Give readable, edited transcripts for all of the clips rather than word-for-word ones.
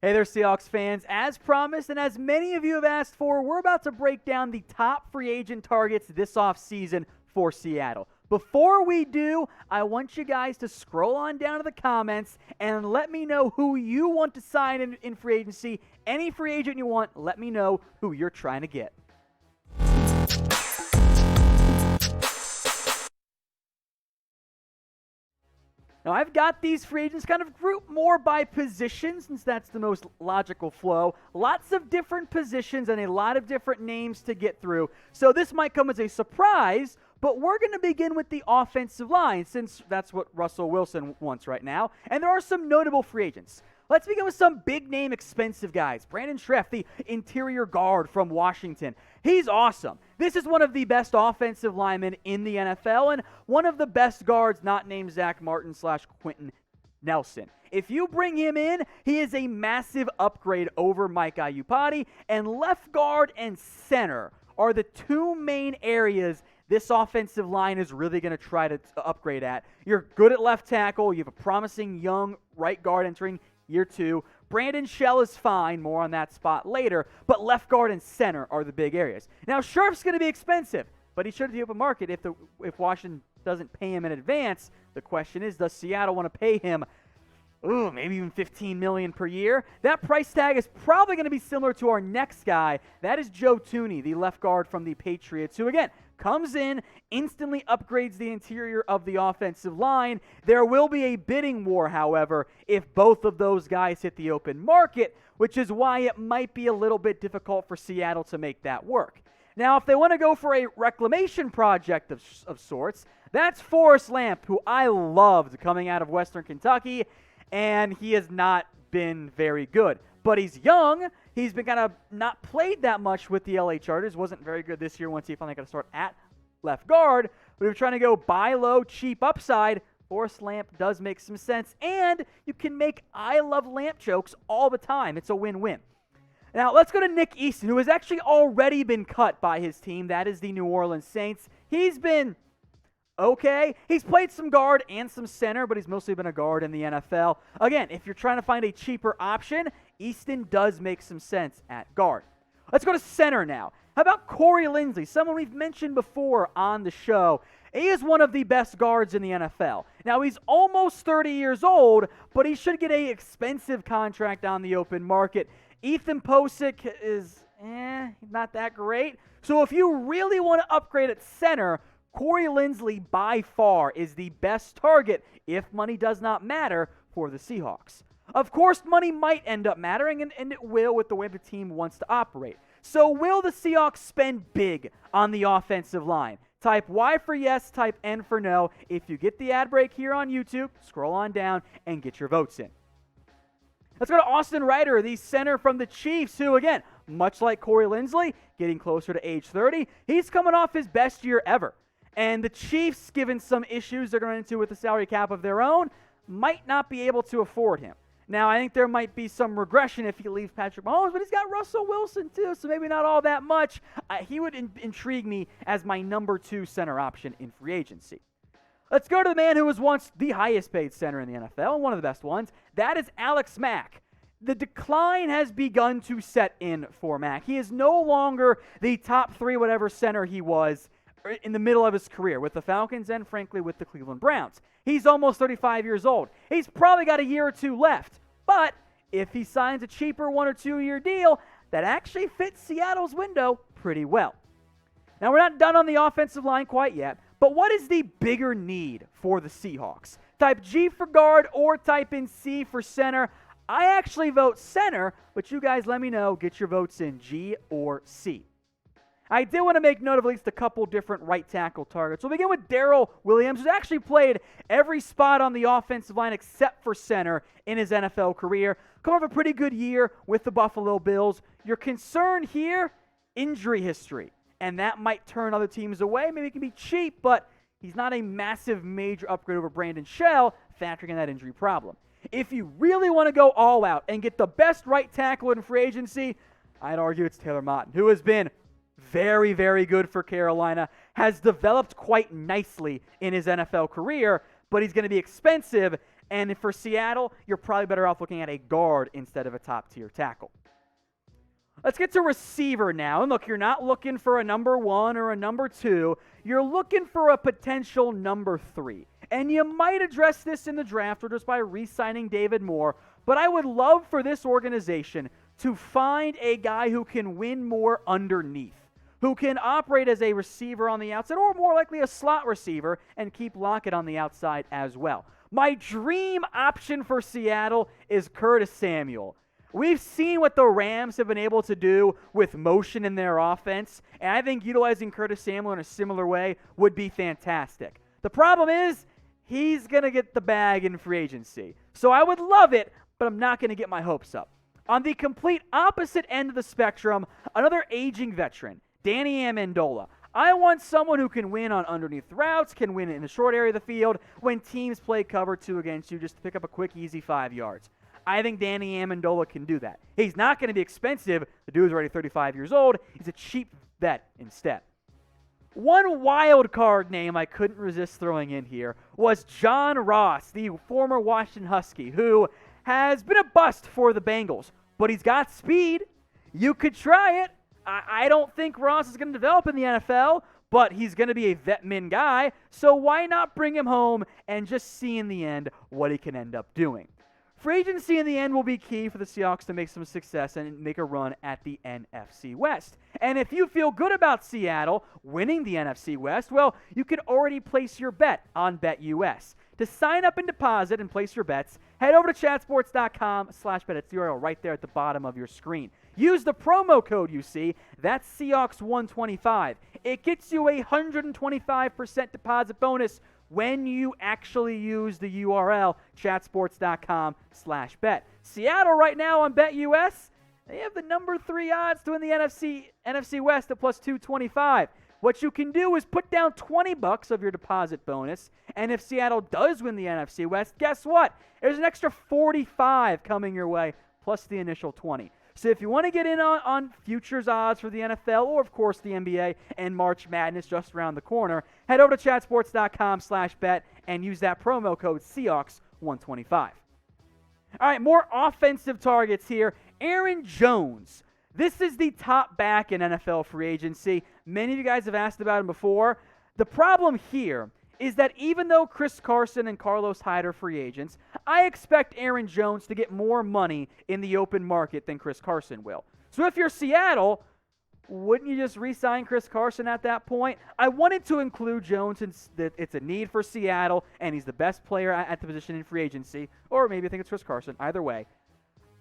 Hey there, Seahawks fans. As promised and as many of you have asked for, we're about to break down the top free agent targets this offseason for Seattle. Before we do, I want you guys to scroll on down to the comments and let me know who you want to sign in free agency. Any free agent you want, let me know who you're trying to get. Now, I've got these free agents kind of grouped more by position, since that's the most logical flow. Lots of different positions and a lot of different names to get through. So this might come as a surprise, but we're going to begin with the offensive line, since that's what Russell Wilson wants right now. And there are some notable free agents. Let's begin with some big-name, expensive guys. Brandon Scherff, the interior guard from Washington. He's awesome. This is one of the best offensive linemen in the NFL and one of the best guards not named Zach Martin / Quentin Nelson. If you bring him in, he is a massive upgrade over Mike Iupati, and left guard and center are the two main areas this offensive line is really going to try to upgrade at. You're good at left tackle. You have a promising young right guard entering year 2. Brandon Shell is fine, more on that spot later, but left guard and center are the big areas. Now, Scherff's going to be expensive, but he should hit the open market if Washington doesn't pay him in advance. The question is, does Seattle want to pay him maybe even $15 million per year? That price tag is probably going to be similar to our next guy. That is Joe Thuney, the left guard from the Patriots, who, again, comes in, instantly upgrades the interior of the offensive line. There will be a bidding war, however, if both of those guys hit the open market, which is why it might be a little bit difficult for Seattle to make that work. Now, if they want to go for a reclamation project of sorts, that's Forrest Lamp, who I loved coming out of Western Kentucky, and he has not been very good. But he's young. He's been kind of not played that much with the LA Chargers. Wasn't very good this year once he finally got to start at left guard. But if you're trying to go buy low, cheap upside, Forrest Lamp does make some sense. And you can make I love lamp jokes all the time. It's a win-win. Now, let's go to Nick Easton, who has actually already been cut by his team. That is the New Orleans Saints. He's been okay. He's played some guard and some center, but he's mostly been a guard in the NFL. Again, if you're trying to find a cheaper option, Easton does make some sense at guard. Let's go to center now. How about Corey Linsley, someone we've mentioned before on the show? He is one of the best guards in the NFL. Now, he's almost 30 years old, but he should get an expensive contract on the open market. Ethan Posick is not that great. So if you really want to upgrade at center, Corey Linsley, by far, is the best target if money does not matter for the Seahawks. Of course, money might end up mattering, and it will with the way the team wants to operate. So will the Seahawks spend big on the offensive line? Type Y for yes, type N for no. If you get the ad break here on YouTube, scroll on down and get your votes in. Let's go to Austin Reiter, the center from the Chiefs, who, again, much like Corey Linsley, getting closer to age 30, he's coming off his best year ever. And the Chiefs, given some issues they're going to run into with the salary cap of their own, might not be able to afford him. Now, I think there might be some regression if he leaves Patrick Mahomes, but he's got Russell Wilson too, so maybe not all that much. He would intrigue me as my number 2 center option in free agency. Let's go to the man who was once the highest paid center in the NFL, and one of the best ones. That is Alex Mack. The decline has begun to set in for Mack. He is no longer the top 3 whatever center he was in the middle of his career with the Falcons and, frankly, with the Cleveland Browns. He's almost 35 years old. He's probably got a year or 2 left. But if he signs a cheaper 1 or 2 year deal, that actually fits Seattle's window pretty well. Now, we're not done on the offensive line quite yet, but what is the bigger need for the Seahawks? Type G for guard or type in C for center. I actually vote center, but you guys let me know. Get your votes in G or C. I did want to make note of at least a couple different right tackle targets. We'll begin with Daryl Williams, who's actually played every spot on the offensive line except for center in his NFL career. Coming off a pretty good year with the Buffalo Bills. Your concern here, injury history. And that might turn other teams away. Maybe it can be cheap, but he's not a massive major upgrade over Brandon Shell, factoring in that injury problem. If you really want to go all out and get the best right tackle in free agency, I'd argue it's Taylor Moton, who has been very, very good for Carolina, has developed quite nicely in his NFL career, but he's going to be expensive, And for Seattle, you're probably better off looking at a guard instead of a top-tier tackle. Let's get to receiver now. And look, you're not looking for a number 1 or a number 2. You're looking for a potential number 3. And you might address this in the draft or just by re-signing David Moore. But I would love for this organization to find a guy who can win more underneath, who can operate as a receiver on the outside, or more likely a slot receiver, and keep Lockett on the outside as well. My dream option for Seattle is Curtis Samuel. We've seen what the Rams have been able to do with motion in their offense, and I think utilizing Curtis Samuel in a similar way would be fantastic. The problem is, he's going to get the bag in free agency. So I would love it, but I'm not going to get my hopes up. On the complete opposite end of the spectrum, another aging veteran, Danny Amendola. I want someone who can win on underneath routes, can win in the short area of the field when teams play cover 2 against you just to pick up a quick, easy 5 yards. I think Danny Amendola can do that. He's not going to be expensive. The dude's already 35 years old. He's a cheap vet instead. One wild card name I couldn't resist throwing in here was John Ross, the former Washington Husky, who has been a bust for the Bengals, but he's got speed. You could try it. I don't think Ross is going to develop in the NFL, but he's going to be a vet min guy, so why not bring him home and just see in the end what he can end up doing? Free agency in the end will be key for the Seahawks to make some success and make a run at the NFC West. And if you feel good about Seattle winning the NFC West, well, you can already place your bet on BetUS. To sign up and deposit and place your bets, head over to chatsports.com/bet. It's the URL right there at the bottom of your screen. Use the promo code you see. That's Seahawks125. It gets you a 125% deposit bonus when you actually use the URL, chatsports.com/bet. Seattle right now on BetUS, they have the number 3 odds to win the NFC West at plus 225. What you can do is put down $20 of your deposit bonus, and if Seattle does win the NFC West, guess what? There's an extra 45 coming your way, plus the initial 20. So if you want to get in on futures odds for the NFL or, of course, the NBA and March Madness just around the corner, head over to chatsports.com/bet and use that promo code Seahawks125. All right, more offensive targets here. Aaron Jones. This is the top back in NFL free agency. Many of you guys have asked about him before. The problem here is that even though Chris Carson and Carlos Hyde are free agents, I expect Aaron Jones to get more money in the open market than Chris Carson will. So if you're Seattle, wouldn't you just re-sign Chris Carson at that point? I wanted to include Jones since it's a need for Seattle, and he's the best player at the position in free agency. Or maybe I think it's Chris Carson. Either way,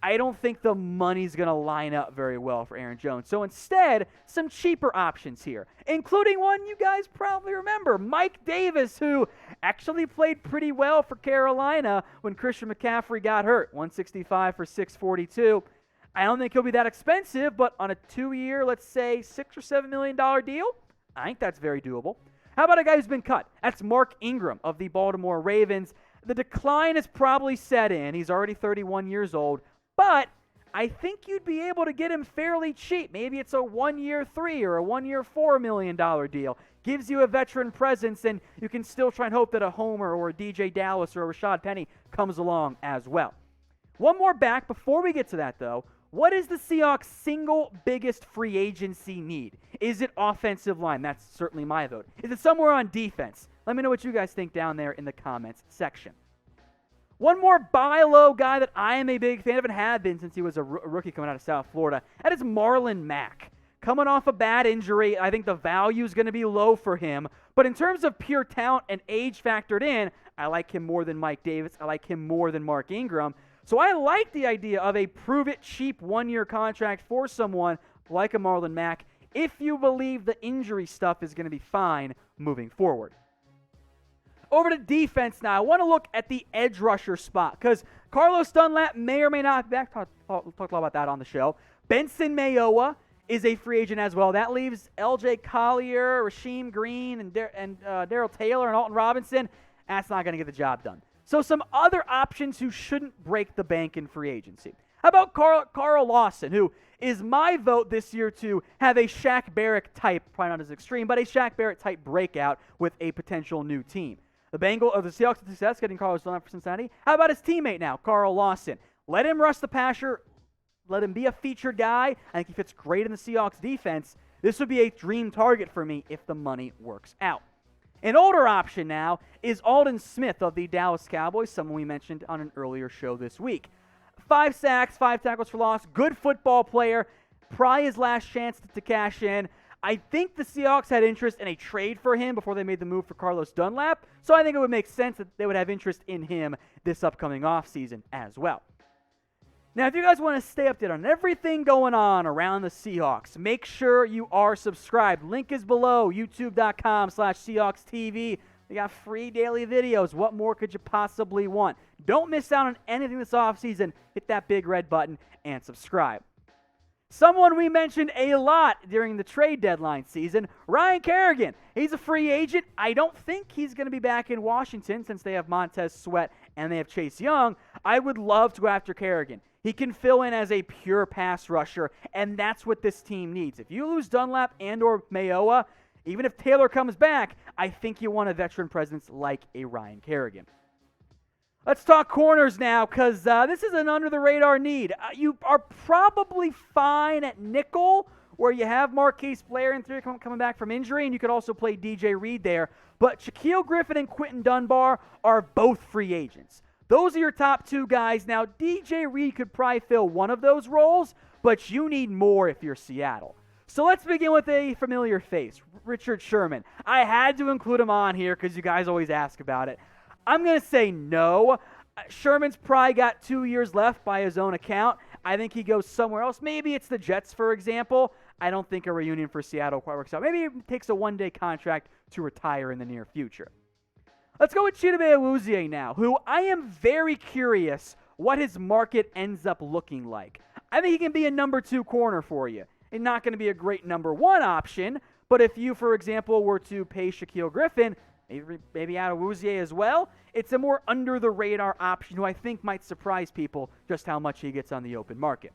I don't think the money's going to line up very well for Aaron Jones. So instead, some cheaper options here, including one you guys probably remember, Mike Davis, who actually played pretty well for Carolina when Christian McCaffrey got hurt, 165 for 642. I don't think he'll be that expensive, but on a 2-year, let's say $6 or $7 million deal, I think that's very doable. How about a guy who's been cut? That's Mark Ingram of the Baltimore Ravens. The decline has probably set in. He's already 31 years old. But I think you'd be able to get him fairly cheap. Maybe it's a 1-year $3 or a 1-year $4 million deal. Gives you a veteran presence, and you can still try and hope that a Homer or a DJ Dallas or a Rashad Penny comes along as well. One more back before we get to that, though. What is the Seahawks' single biggest free agency need? Is it offensive line? That's certainly my vote. Is it somewhere on defense? Let me know what you guys think down there in the comments section. One more buy low guy that I am a big fan of and have been since he was a rookie coming out of South Florida. That is Marlon Mack. Coming off a bad injury, I think the value is going to be low for him. But in terms of pure talent and age factored in, I like him more than Mike Davis. I like him more than Mark Ingram. So I like the idea of a prove-it cheap 1-year contract for someone like a Marlon Mack if you believe the injury stuff is going to be fine moving forward. Over to defense now. I want to look at the edge rusher spot because Carlos Dunlap may or may not be back. Talked a lot about that on the show. Benson Mayowa is a free agent as well. That leaves L.J. Collier, Rasheem Green, and Daryl Taylor and Alton Robinson. That's not going to get the job done. So some other options who shouldn't break the bank in free agency. How about Carl Lawson, who is my vote this year to have a Shaq Barrett type, probably not as extreme, but a Shaq Barrett type breakout with a potential new team. The Seahawks had success getting Carlos Dunlap for Cincinnati. How about his teammate now, Carl Lawson? Let him rush the passer. Let him be a featured guy. I think he fits great in the Seahawks defense. This would be a dream target for me if the money works out. An older option now is Aldon Smith of the Dallas Cowboys, someone we mentioned on an earlier show this week. 5 sacks, 5 tackles for loss, good football player, probably his last chance to cash in. I think the Seahawks had interest in a trade for him before they made the move for Carlos Dunlap, so I think it would make sense that they would have interest in him this upcoming offseason as well. Now, if you guys want to stay updated on everything going on around the Seahawks, make sure you are subscribed. Link is below, youtube.com/SeahawksTV. We got free daily videos. What more could you possibly want? Don't miss out on anything this offseason. Hit that big red button and subscribe. Someone we mentioned a lot during the trade deadline season, Ryan Kerrigan. He's a free agent. I don't think he's going to be back in Washington since they have Montez Sweat and they have Chase Young. I would love to go after Kerrigan. He can fill in as a pure pass rusher, and that's what this team needs. If you lose Dunlap and or Mayowa, even if Taylor comes back, I think you want a veteran presence like a Ryan Kerrigan. Let's talk corners now, because this is an under-the-radar need. You are probably fine at nickel, where you have Marquise Blair in theory coming back from injury, and you could also play DJ Reed there. But Shaquille Griffin and Quentin Dunbar are both free agents. Those are your top 2 guys. Now, DJ Reed could probably fill one of those roles, but you need more if you're Seattle. So let's begin with a familiar face, Richard Sherman. I had to include him on here because you guys always ask about it. I'm going to say no. Sherman's probably got 2 years left by his own account. I think he goes somewhere else. Maybe it's the Jets, for example. I don't think a reunion for Seattle quite works out. Maybe he takes a one-day contract to retire in the near future. Let's go with Chidobe Awuzie now, who I am very curious what his market ends up looking like. I think he can be a number 2 corner for you. And not going to be a great number 1 option, but if you, for example, were to pay Shaquille Griffin, maybe add Awuzie as well, it's a more under-the-radar option who I think might surprise people just how much he gets on the open market.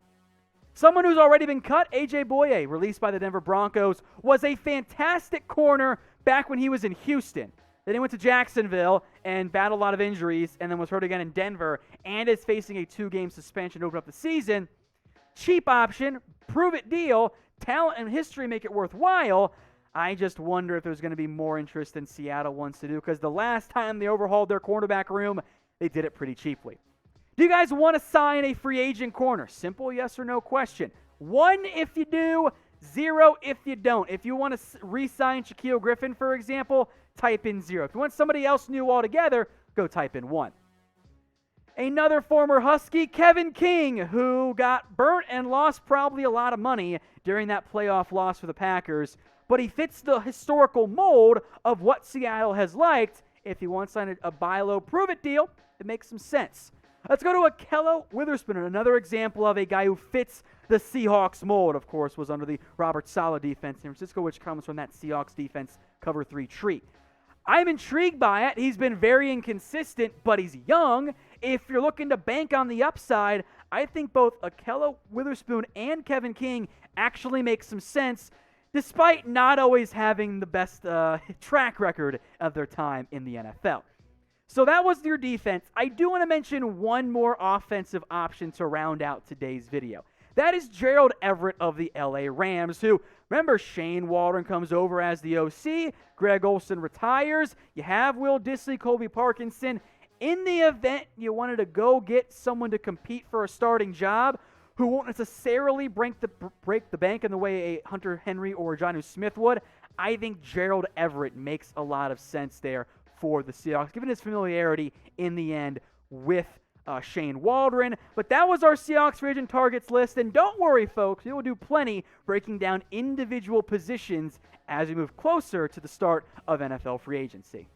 Someone who's already been cut, A.J. Boye, released by the Denver Broncos, was a fantastic corner back when he was in Houston. Then he went to Jacksonville and battled a lot of injuries and then was hurt again in Denver and is facing a 2-game suspension to open up the season. Cheap option, prove-it deal, talent and history make it worthwhile. I just wonder if there's going to be more interest than Seattle wants to do because the last time they overhauled their cornerback room, they did it pretty cheaply. Do you guys want to sign a free agent corner? Simple yes or no question. 1 if you do, 0 if you don't. If you want to re-sign Shaquille Griffin, for example, type in 0. If you want somebody else new altogether, go type in 1. Another former Husky, Kevin King, who got burnt and lost probably a lot of money during that playoff loss for the Packers, but he fits the historical mold of what Seattle has liked. If you want to sign a buy low, prove it deal, it makes some sense. Let's go to Ahkello Witherspoon, another example of a guy who fits the Seahawks mold. Of course, was under the Robert Saleh defense in San Francisco, which comes from that Seahawks defense cover 3 tree. I'm intrigued by it. He's been very inconsistent, but he's young. If you're looking to bank on the upside, I think both Ahkello Witherspoon and Kevin King actually make some sense, despite not always having the best track record of their time in the NFL. So that was your defense. I do want to mention one more offensive option to round out today's video. That is GERALD Everett of the LA Rams, who, remember, Shane Waldron comes over as the OC, Greg Olsen retires, you have Will Dissly, Colby Parkinson. In the event you wanted to go get someone to compete for a starting job who won't necessarily break the bank in the way a Hunter Henry or Jonnu Smith would, I think GERALD Everett makes a lot of sense there for the Seahawks, given his familiarity in the end with Shane Waldron. But that was our Seahawks Free Agent Targets list. And don't worry, folks, we will do plenty breaking down individual positions as we move closer to the start of NFL free agency.